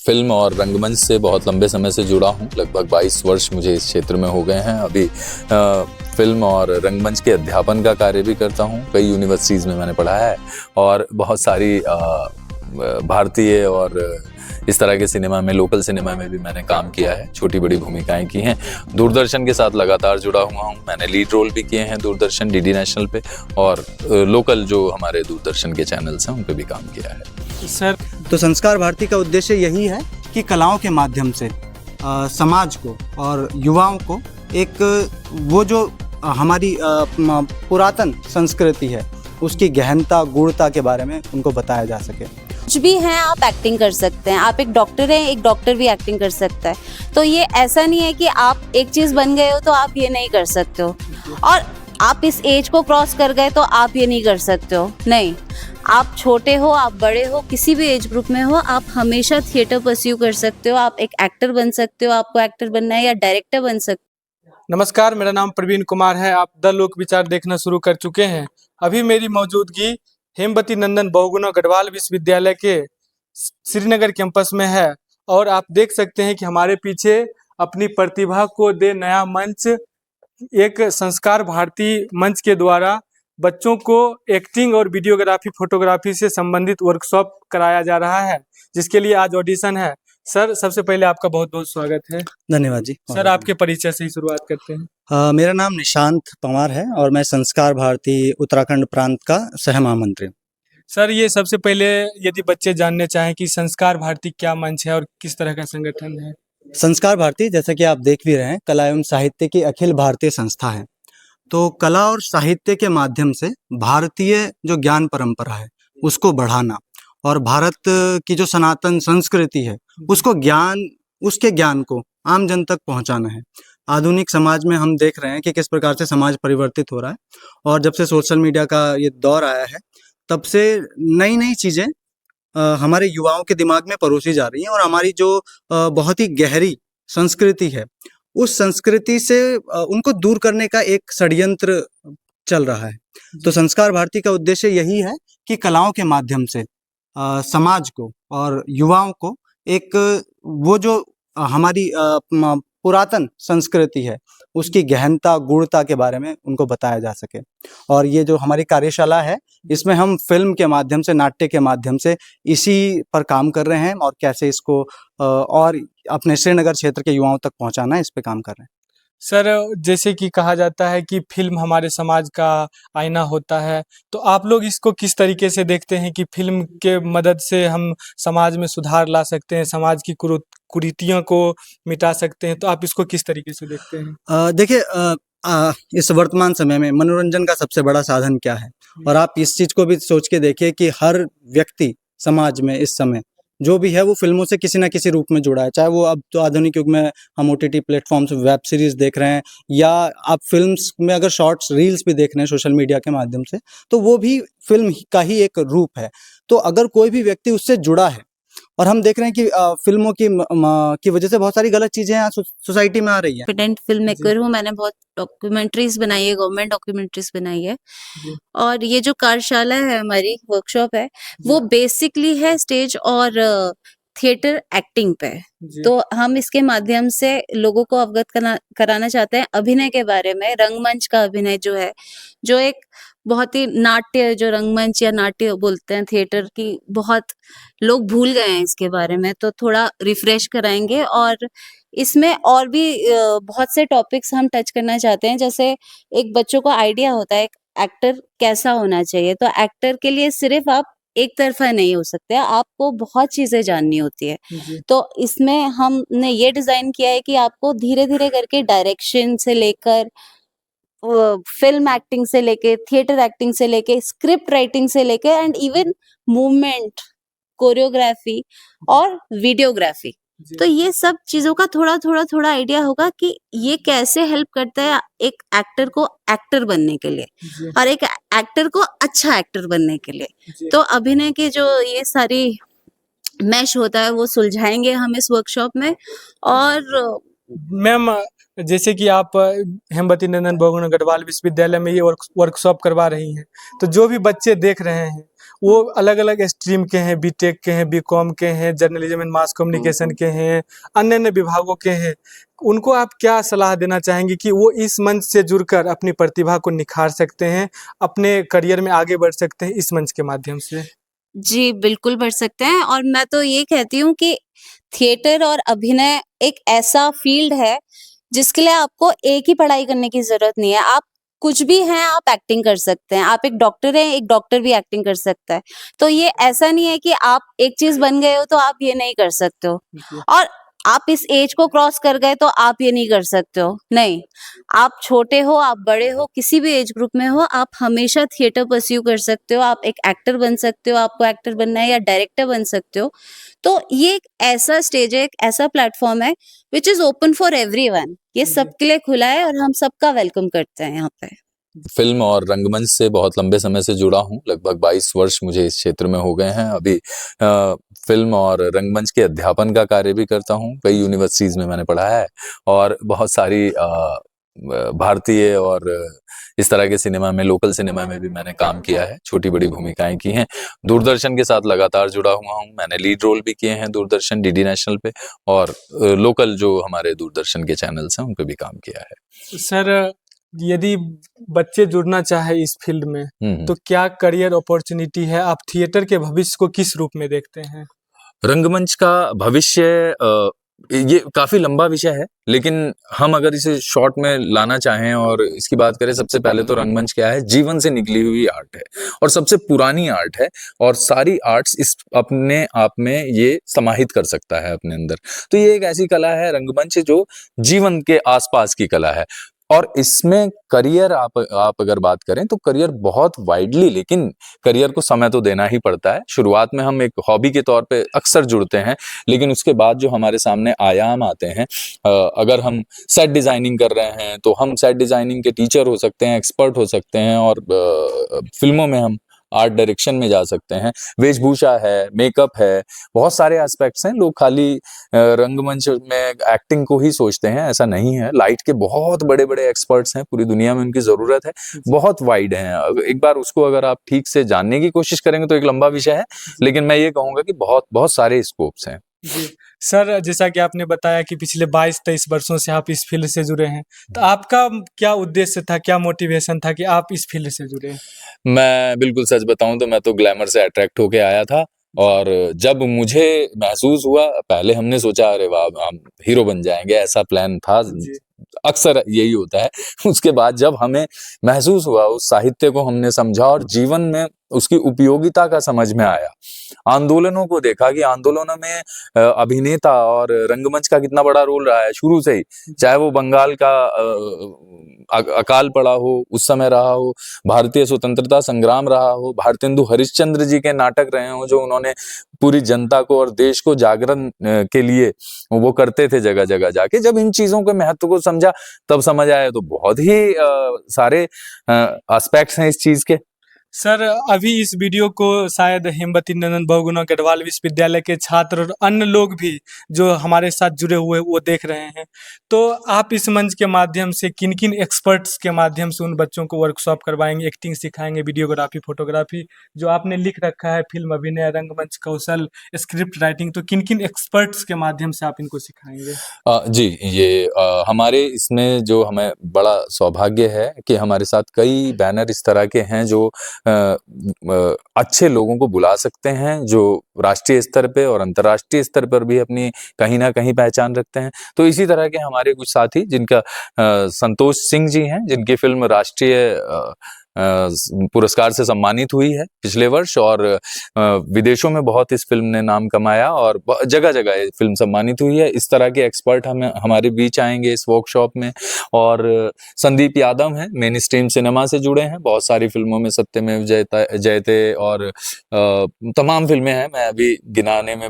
Film और रंगमंच से बहुत लंबे समय से जुड़ा हूँ। लगभग 22 वर्ष मुझे इस क्षेत्र में हो गए हैं। अभी फिल्म और रंगमंच के अध्यापन का कार्य भी करता हूँ। कई यूनिवर्सिटीज़ में मैंने पढ़ा है और बहुत सारी भारतीय और इस तरह के सिनेमा में, लोकल सिनेमा में भी मैंने काम किया है, छोटी बड़ी भूमिकाएं की हैं। दूरदर्शन के साथ लगातार जुड़ा हुआ हूँ। मैंने लीड रोल भी किए हैं दूरदर्शन, डीडी नेशनल पे, और लोकल जो हमारे दूरदर्शन के चैनल्स हैं उन पे भी काम किया है। सर, तो संस्कार भारती का उद्देश्य यही है कि कलाओं के माध्यम से समाज को और युवाओं को एक वो जो हमारी पुरातन संस्कृति है उसकी गहनता, गूढ़ता के बारे में उनको बताया जा सके। कुछ भी हैं, आप एक्टिंग कर सकते हैं। आप एक डॉक्टर हैं, एक डॉक्टर भी एक्टिंग कर सकता है। तो ये ऐसा नहीं है कि आप एक चीज़ बन गए हो तो आप ये नहीं कर सकते हो, और आप इस एज को क्रॉस कर गए तो आप ये नहीं कर सकते हो। नहीं, आप छोटे हो, आप बड़े हो, किसी भी एज ग्रुप में हो, आप हमेशा थिएटर परस्यू कर सकते हो। आप एक एक्टर बन सकते हो, आपको एक्टर बनना है, या डायरेक्टर बन सकते हो। नमस्कार, मेरा नाम प्रवीण कुमार है। आप द लोक विचार देखना शुरू कर चुके हैं। अभी मेरी मौजूदगी हेमवती नंदन बहुगुणा गढ़वाल विश्वविद्यालय के श्रीनगर कैंपस में है, और आप देख सकते हैं कि हमारे पीछे अपनी प्रतिभा को दे नया मंच, एक संस्कार भारती मंच के द्वारा बच्चों को एक्टिंग और वीडियोग्राफी, फोटोग्राफी से संबंधित वर्कशॉप कराया जा रहा है, जिसके लिए आज ऑडिशन है। सर, सबसे पहले आपका बहुत बहुत स्वागत है। धन्यवाद जी। सर, आपके परिचय से ही शुरुआत करते हैं। मेरा नाम निशांत पंवार है और मैं संस्कार भारती उत्तराखंड प्रांत का सह महामंत्री हूँ। सर, ये सबसे पहले यदि बच्चे जानने चाहें कि संस्कार भारती क्या मंच है और किस तरह का संगठन है। संस्कार भारती, जैसा कि आप देख भी रहे हैं, कला एवं साहित्य की अखिल भारतीय संस्था है। तो कला और साहित्य के माध्यम से भारतीय जो ज्ञान परंपरा है उसको बढ़ाना, और भारत की जो सनातन संस्कृति है उसके ज्ञान को आम जन तक पहुंचाना है। आधुनिक समाज में हम देख रहे हैं कि किस प्रकार से समाज परिवर्तित हो रहा है, और जब से सोशल मीडिया का ये दौर आया है तब से नई नई चीज़ें हमारे युवाओं के दिमाग में परोसी जा रही हैं, और हमारी जो बहुत ही गहरी संस्कृति है उस संस्कृति से उनको दूर करने का एक षड्यंत्र चल रहा है। तो संस्कार भारती का उद्देश्य यही है कि कलाओं के माध्यम से समाज को और युवाओं को एक वो जो हमारी पुरातन संस्कृति है उसकी गहनता, गूढ़ता के बारे में उनको बताया जा सके। और ये जो हमारी कार्यशाला है इसमें हम फिल्म के माध्यम से, नाट्य के माध्यम से इसी पर काम कर रहे हैं, और कैसे इसको और अपने श्रीनगर क्षेत्र के युवाओं तक पहुंचाना है, इस पे काम कर रहे हैं। सर, जैसे कि कहा जाता है कि फिल्म हमारे समाज का आईना होता है, तो आप लोग इसको किस तरीके से देखते हैं कि फिल्म के मदद से हम समाज में सुधार ला सकते हैं, समाज की कुरीतियों को मिटा सकते हैं? तो आप इसको किस तरीके से देखते हैं? देखिए, इस वर्तमान समय में मनोरंजन का सबसे बड़ा साधन क्या है, और आप इस चीज़ को भी सोच के देखिए कि हर व्यक्ति समाज में इस समय जो भी है वो फिल्मों से किसी ना किसी रूप में जुड़ा है। चाहे वो अब तो आधुनिक युग में हम OTT प्लेटफॉर्म्स, वेब सीरीज देख रहे हैं, या आप फिल्म्स में अगर शॉर्ट्स, रील्स भी देख रहे हैं सोशल मीडिया के माध्यम से, तो वो भी फिल्म का ही एक रूप है। तो अगर कोई भी व्यक्ति उससे जुड़ा है, और हम देख रहे हैं कि फिल्मों की वजह से बहुत सारी गलत चीजें सोसाइटी में आ रही है। कॉन्फिडेंट फिल्म मेकर हूँ, मैंने बहुत डॉक्यूमेंट्रीज बनाई है, गवर्नमेंट डॉक्यूमेंट्रीज बनाई है। और ये जो कार्यशाला है, हमारी वर्कशॉप है, वो बेसिकली है स्टेज और थिएटर एक्टिंग पे। तो हम इसके माध्यम से लोगों को अवगत कराना चाहते हैं अभिनय के बारे में। रंगमंच का अभिनय जो है, जो एक बहुत ही नाट्य, जो रंगमंच या नाट्य बोलते हैं थिएटर की, बहुत लोग भूल गए हैं इसके बारे में, तो थोड़ा रिफ्रेश कराएंगे। और इसमें और भी बहुत से टॉपिक्स हम टच करना चाहते हैं। जैसे एक बच्चों को आइडिया होता है एक एक्टर कैसा होना चाहिए, तो एक्टर के लिए सिर्फ आप एक तरफा नहीं हो सकते, आपको बहुत चीजें जाननी होती है। तो इसमें हमने ये डिजाइन किया है कि आपको धीरे धीरे करके डायरेक्शन से लेकर, फिल्म एक्टिंग से लेके, थिएटर एक्टिंग से लेके, स्क्रिप्ट राइटिंग से लेके, एंड इवन मूवमेंट, कोरियोग्राफी और वीडियोग्राफी, तो ये सब चीजों का थोड़ा आइडिया होगा कि ये कैसे हेल्प करता है एक एक्टर को एक्टर बनने के लिए, और एक एक्टर को अच्छा एक्टर बनने के लिए। तो अभिनय के जो ये सारी मैश होता है वो सुलझाएंगे हम इस वर्कशॉप में। और मैम, जैसे कि आप हेमवती नंदन बहुगुणा गढ़वाल विश्वविद्यालय में ये वर्कशॉप करवा रही हैं, तो जो भी बच्चे देख रहे हैं वो अलग अलग स्ट्रीम के हैं, बीटेक के हैं, बीकॉम के हैं, जर्नलिज्म एंड मास कम्युनिकेशन के हैं, अन्य अन्य विभागों के हैं। उनको आप क्या सलाह देना चाहेंगे कि वो इस मंच से जुड़कर अपनी प्रतिभा को निखार सकते हैं, अपने करियर में आगे बढ़ सकते हैं इस मंच के माध्यम से? जी, बिल्कुल बढ़ सकते हैं और मैं तो ये कहती हूँ कि थिएटर और अभिनय एक ऐसा फ़ील्ड है, जिसके लिए आपको एक ही पढ़ाई करने की ज़रूरत नहीं है। आप कुछ भी हैं, आप एक्टिंग कर सकते हैं। आप एक डॉक्टर हैं, एक डॉक्टर भी एक्टिंग कर सकता है। तो ये ऐसा नहीं है कि आप एक चीज़ बन गए हो, तो आप ये नहीं कर सकते हो जी। और आप इस एज को क्रॉस कर गए, तो आप ये नहीं कर सकते हो। नहीं, आप छोटे हो, आप बड़े हो, किसी भी एज ग्रुप में हो, आप हमेशा थिएटर परस्यू कर सकते हो। आप एक एक्टर बन सकते हो, आपको एक्टर बनना है या डायरेक्टर बन सकते हो। तो ये एक ऐसा स्टेज है, एक ऐसा प्लेटफ़ॉर्म है which is open for everyone. ये जी। सबके लिए खुला है और हम सबका वेलकम करते हैं यहाँ पे। फिल्म और रंगमंच से बहुत लंबे समय से जुड़ा हूँ। लगभग 22 वर्ष मुझे इस क्षेत्र में हो गए हैं। अभी फिल्म और रंगमंच के अध्यापन का कार्य भी करता हूँ। कई यूनिवर्सिटीज़ में मैंने पढ़ा है और बहुत सारी भारतीय और इस तरह के सिनेमा में, लोकल सिनेमा में भी मैंने काम किया है, छोटी-बड़ी भूमिकाएँ की हैं। दूरदर्शन के साथ लगातार जुड़ा हुआ हूँ। मैंने लीड रोल भी किए हैं दूरदर्शन, डीडी नेशनल पे और लोकल जो हमारे दूरदर्शन के चैनल्स हैं, उन पे भी काम किया है। सर, यदि बच्चे जुड़ना चाहे इस फील्ड में, हुँ। तो क्या करियर अपॉर्चुनिटी है? आप थिएटर के भविष्य को किस रूप में देखते हैं? रंगमंच का भविष्य ये काफ़ी लंबा विषय है, लेकिन हम अगर इसे शॉर्ट में लाना चाहें और इसकी बात करें, सबसे पहले तो रंगमंच क्या है? जीवन से निकली हुई आर्ट है और सबसे पुरानी आर्ट है और सारी आर्ट्स इस अपने आप में ये समाहित कर सकता है अपने अंदर। तो ये एक ऐसी कला है रंगमंच जो जीवन के आस-पास की कला है और इसमें करियर आप अगर बात करें तो करियर बहुत वाइडली, लेकिन करियर को समय तो देना ही पड़ता है। शुरुआत में हम एक हॉबी के तौर पे अक्सर जुड़ते हैं, लेकिन उसके बाद जो हमारे सामने आयाम आते हैं, अगर हम सेट डिज़ाइनिंग कर रहे हैं, तो हम सेट डिज़ाइनिंग के टीचर हो सकते हैं, एक्सपर्ट हो सकते हैं और फ़िल्मों में हम आर्ट डायरेक्शन में जा सकते हैं। वेशभूषा है, मेकअप है, बहुत सारे एस्पेक्ट्स हैं। लोग खाली रंगमंच में एक्टिंग को ही सोचते हैं, ऐसा नहीं है। लाइट के बहुत बड़े-बड़े एक्सपर्ट्स हैं, पूरी दुनिया में उनकी ज़रूरत है, बहुत वाइड हैं। एक बार उसको अगर आप ठीक से जानने की कोशिश करेंगे तो एक लंबा विषय है, लेकिन मैं ये कहूँगा कि बहुत सारे स्कोप्स हैं। जी। सर, जैसा कि आपने बताया कि पिछले 22-23 वर्षों से आप इस फील्ड से जुड़े हैं, तो आपका क्या उद्देश्य था, क्या मोटिवेशन था कि आप इस फील्ड से जुड़े? मैं बिल्कुल सच बताऊँ तो मैं तो ग्लैमर से अट्रैक्ट होके आया था और जब मुझे महसूस हुआ, पहले हमने सोचा अरे वाह! हम हीरो बन जाएँगे, ऐसा प्लान था। जी। अक्सर यही होता है। उसके बाद जब हमें महसूस हुआ, उस साहित्य को हमने समझा और जीवन में उसकी उपयोगिता का समझ में आया। आंदोलनों को देखा कि आंदोलनों में अभिनेता और रंगमंच का कितना बड़ा रोल रहा है शुरू से ही। चाहे वो बंगाल का अकाल पड़ा हो, उस समय रहा हो, भारतीय स्वतंत्रता संग्राम रहा हो, भारतेंदु हरिश्चंद्र जी के नाटक रहे हों, जो उन्होंने पूरी जनता को और देश को जागरण के लिए वो करते थे जगह-जगह जाके। जब इन चीज़ों के महत्व को समझा, तब समझ आया तो बहुत ही सारे एस्पेक्ट्स हैं इस चीज़ के। सर, अभी इस वीडियो को शायद हेमवती नंदन बहुगुणा गढ़वाल विश्वविद्यालय के छात्र और अन्य लोग भी जो हमारे साथ जुड़े हुए वो देख रहे हैं। तो आप इस मंच के माध्यम से किन-किन एक्सपर्ट्स के माध्यम से उन बच्चों को वर्कशॉप करवाएँगे, एक्टिंग सिखाएँगे, वीडियोग्राफी, फोटोग्राफी जो आपने लिख रखा है, फ़िल्म अभिनय, रंगमंच कौशल, स्क्रिप्ट राइटिंग, तो किन-किन एक्सपर्ट्स के माध्यम से आप इनको सिखाएँगे? जी, ये हमारे इसमें जो हमें बड़ा सौभाग्य है कि हमारे साथ कई बैनर इस तरह के हैं जो अच्छे लोगों को बुला सकते हैं, जो राष्ट्रीय स्तर पे और अंतर्राष्ट्रीय स्तर पर भी अपनी कहीं न कहीं पहचान रखते हैं। तो इसी तरह के हमारे कुछ साथी जिनका संतोष सिंह जी हैं, जिनकी फ़िल्म राष्ट्रीय पुरस्कार से सम्मानित हुई है पिछले वर्ष और विदेशों में बहुत इस फ़िल्म ने नाम कमाया और जगह-जगह ये फ़िल्म सम्मानित हुई है। इस तरह के एक्सपर्ट हमारे बीच आएँगे इस वर्कशॉप में और संदीप यादव हैं, मेन स्ट्रीम सिनेमा से जुड़े हैं, बहुत सारी फ़िल्मों में सत्यमेव जयते और तमाम फ़िल्में हैं, मैं अभी गिनाने में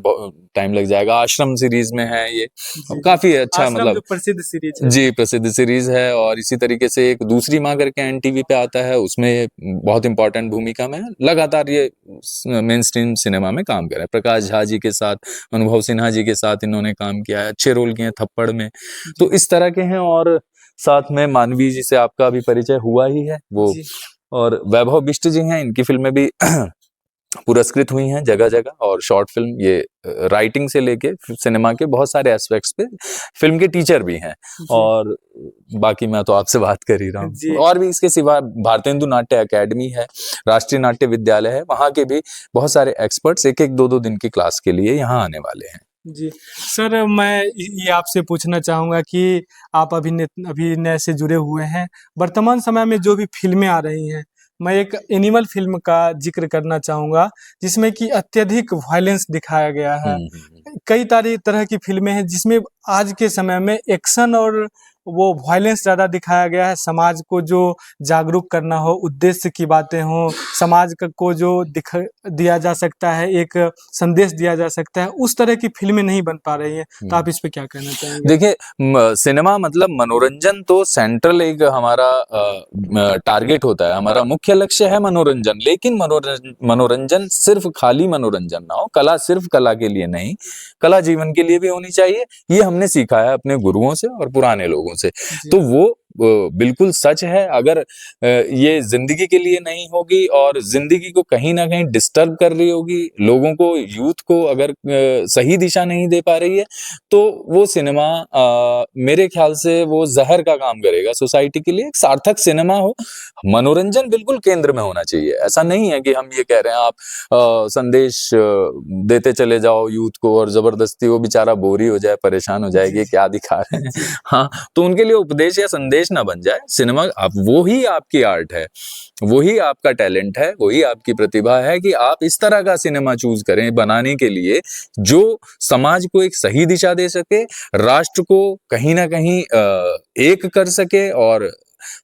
टाइम लग जाएगा। आश्रम सीरीज़ में है ये, काफ़ी अच्छा आश्रम मतलब जो प्रसिद्ध सीरीज़ है। जी, प्रसिद्ध सीरीज़ है और इसी तरीके से एक दूसरी माँ करके एनटीवी पे आता है, उसमें ये बहुत इम्पोर्टेंट भूमिका में है। लगातार ये मेन स्ट्रीम सिनेमा में काम कर रहा है। प्रकाश झा जी के साथ, अनुभव सिन्हा जी के साथ इन्होंने काम किया है, अच्छे रोल किए हैं थप्पड़ में। तो इस तरह के हैं और साथ में मानवी जी से आपका अभी परिचय हुआ ही है, वो जी। और वैभव बिष्ट जी हैं, इनकी फ़िल्में भी पुरस्कृत हुई हैं जगह जगह। और शॉर्ट फिल्म ये राइटिंग से लेके सिनेमा के बहुत सारे एस्पेक्ट्स पे फिल्म के टीचर भी हैं। और बाकी मैं तो आपसे बात कर ही रहा जी। हूँ। और भी इसके सिवा भारतेंदु नाट्य अकेडमी है, राष्ट्रीय नाट्य विद्यालय है, वहाँ के भी बहुत सारे एक्सपर्ट्स एक एक दो दो दिन की क्लास के लिए यहाँ आने वाले हैं। जी सर, मैं ये आपसे पूछना चाहूँगा कि आप अभिनय से जुड़े हुए हैं। वर्तमान समय में जो भी फिल्में आ रही हैं, मैं एक एनिमल फिल्म का जिक्र करना चाहूँगा जिसमें कि अत्यधिक वायलेंस दिखाया गया है। कई तरह की फिल्में हैं जिसमें आज के समय में एक्शन और वो वायलेंस ज़्यादा दिखाया गया है। समाज को जो जागरूक करना हो, उद्देश्य की बातें हों, समाज को जो दिया जा सकता है, एक संदेश दिया जा सकता है, उस तरह की फिल्में नहीं बन पा रही हैं। तो आप इस पे क्या कहना चाहेंगे? देखिए, सिनेमा मतलब मनोरंजन तो सेंट्रल एक हमारा टारगेट होता है, हमारा मुख्य लक्ष्य है मनोरंजन। लेकिन मनोरंजन सिर्फ खाली मनोरंजन ना हो, कला सिर्फ कला के लिए नहीं, कला जीवन के लिए भी होनी चाहिए। ये हमने सीखा है अपने गुरुओं से और पुराने लोगों से। तो वो बिल्कुल सच है। अगर ये जिंदगी के लिए नहीं होगी और जिंदगी को कहीं ना कहीं डिस्टर्ब कर रही होगी, लोगों को, यूथ को अगर सही दिशा नहीं दे पा रही है, तो वो सिनेमा मेरे ख्याल से वो जहर का काम करेगा सोसाइटी के लिए। एक सार्थक सिनेमा हो, मनोरंजन बिल्कुल केंद्र में होना चाहिए। ऐसा नहीं है कि हम ये कह रहे हैं आप संदेश देते चले जाओ यूथ को और जबरदस्ती वो बेचारा बोरी हो जाए, परेशान हो जाएगी, क्या दिखा रहे हैं। हाँ, तो उनके लिए उपदेश या संदेश ना बन जाए। सिनेमा आप, वो ही आपकी आर्ट है, वही आपका टैलेंट है, वही आपकी प्रतिभा है कि आप इस तरह का सिनेमा चूज करें बनाने के लिए जो समाज को एक सही दिशा दे सके, राष्ट्र को कहीं ना कहीं एक कर सके और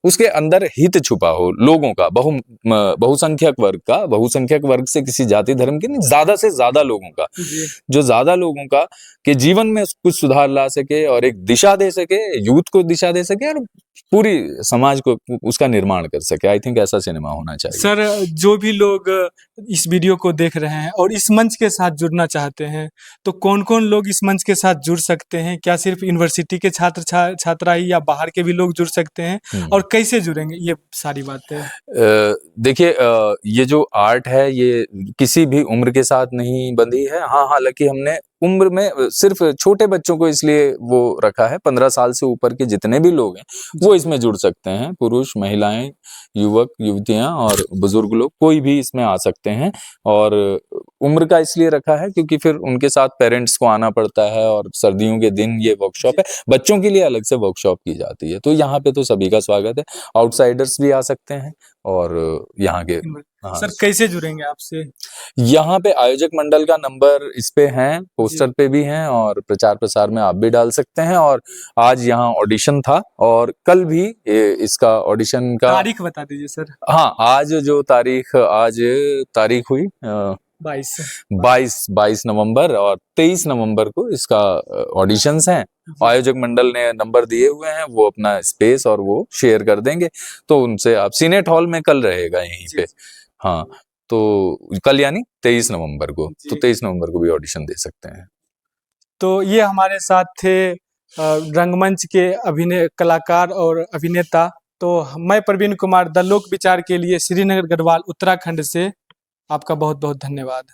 उसके अंदर हित छुपा हो लोगों का, बहुसंख्यक वर्ग से किसी जाति धर्म के नहीं, ज्यादा से ज्यादा लोगों का, जो ज्यादा लोगों का के जीवन में कुछ सुधार ला सके और एक दिशा दे सके, यूथ को दिशा दे सके और पूरी समाज को उसका निर्माण कर सके। आई थिंक ऐसा सिनेमा होना चाहिए। सर, जो भी लोग इस वीडियो को देख रहे हैं और इस मंच के साथ जुड़ना चाहते हैं, तो कौन कौन लोग इस मंच के साथ जुड़ सकते हैं? क्या सिर्फ यूनिवर्सिटी के छात्रा ही, या बाहर के भी लोग जुड़ सकते हैं? और कैसे जुड़ेंगे, ये सारी बातें? देखिए, ये जो आर्ट है ये किसी भी उम्र के साथ नहीं बंधी है। हाँ, हालांकि हमने उम्र में सिर्फ छोटे बच्चों को इसलिए वो रखा है, 15 साल से ऊपर के जितने भी लोग हैं वो इसमें जुड़ सकते हैं। पुरुष, महिलाएं, युवक, युवतियां और बुजुर्ग लोग, कोई भी इसमें आ सकते हैं। और उम्र का इसलिए रखा है क्योंकि फिर उनके साथ पेरेंट्स को आना पड़ता है और सर्दियों के दिन ये वर्कशॉप है। बच्चों के लिए अलग से वर्कशॉप की जाती है। तो यहाँ पे तो सभी का स्वागत है, आउटसाइडर्स भी आ सकते हैं और यहाँ के। हाँ। सर, कैसे जुड़ेंगे आपसे? यहाँ पे आयोजक मंडल का नंबर इस पे है, पोस्टर पे भी हैं और प्रचार प्रसार में आप भी डाल सकते हैं। और आज यहाँ ऑडिशन था और कल भी इसका ऑडिशन का तारीख बता दीजिए सर। हाँ, आज तारीख हुई 22 नवंबर और 23 नवंबर को इसका ऑडिशंस हैं। आयोजक मंडल ने नंबर दिए हुए हैं, वो अपना स्पेस और वो शेयर कर देंगे। तो उनसे आप, सीनेट हॉल में कल रहेगा यहीं पे। हाँ, तो कल यानी 23 नवंबर को, तो 23 नवंबर को भी ऑडिशन दे सकते हैं। तो ये हमारे साथ थे रंगमंच के अभिनय कलाकार और अभिनेता। तो मैं प्रवीण कुमार, द लोक विचार के लिए श्रीनगर गढ़वाल उत्तराखंड से आपका बहुत बहुत धन्यवाद।